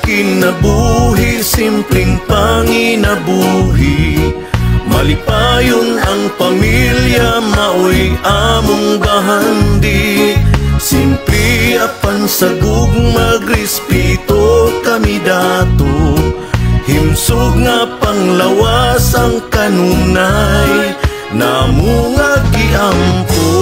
kinabuhi, simpleng panginabuhi. Malipayon ang pamilya, maoy among bahandi. Simple apan sagug magrespeto kami dato. Himsog nga panglawas ang kanunay, namo nga giampo.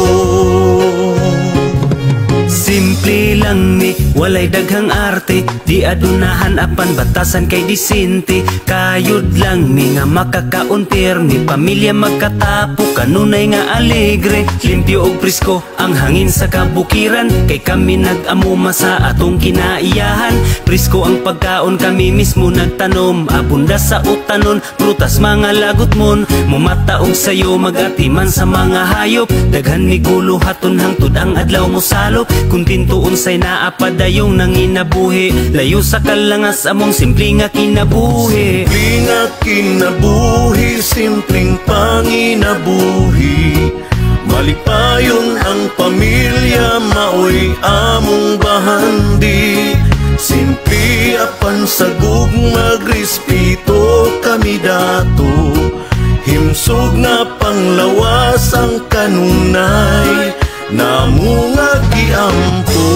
Simple lang ni, walay daghang arte, di adunahan apan batasan kay disente. Kayod lang ni nga makakauntir, ni pamilya magkatapo, kanunay nga alegre. Limpyo og presko ang hangin sa kabukiran, kay kami nag-amuma sa atong kinaiyahan. Presko ang pagkaon, kami mismo nagtanom, abunda sa utanon, prutas mga lagot mon. Mumata og sayo, magatiman sa mga hayop, daghan ni gulo haton hangtod ang adlaw mo salop. Kuntinto unsay naapadayong nanginabuhi, layo sa kalangas among simple nga kinabuhi. Simple nga kinabuhi, simpleng panginabuhi. Malipayon ang pamilya, maoy among bahandi. Simple apan sagug magrespeto kami dato. Himsog nga panglawas ang kanunay, namo nga giampo.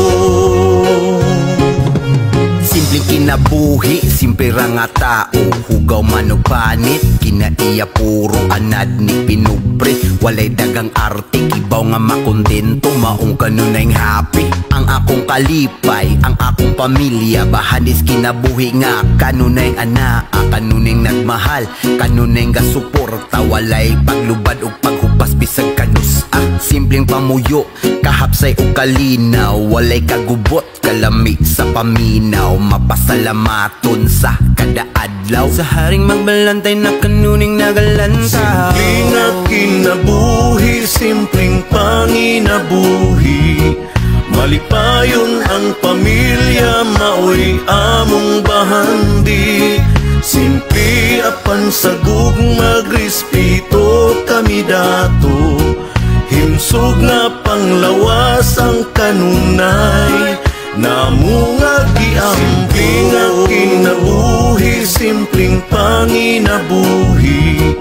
Simpleng kinabuhi, simple ra nga tao, hugaw man og panit, kinaiya puro anad ni pinubre. Walay dagang arte, kibaw nga makontento, maong kanunay happy. Ang akong kalipay, ang akong pamilya, bahanis kinabuhi nga kanunay anaa, kanunay nagmahal, kanunay nga suporta. Walay paglubad og paghupas bisag kanus. Simpleng pamuyo, kahapsay o kalinaw, walay kagubot, kalami sa paminaw, mapasalamaton sa kada adlaw. Sa haring magbalantay na kanuning nagalantaw. Simple nga kinabuhi, simpleng panginabuhi. Malipayon ang pamilya, maoy among bahandi. Simple apan sagug magrespeto kami dato. Himsog nga panglawas ang kanunay, namo nga giampo. Simple nga kinabuhi, simpleng panginabuhi.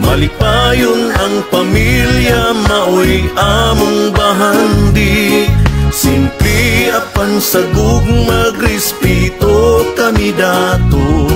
Malipayon ang pamilya, maoy among bahandi. Simple apan sagug magrespeto kami dato.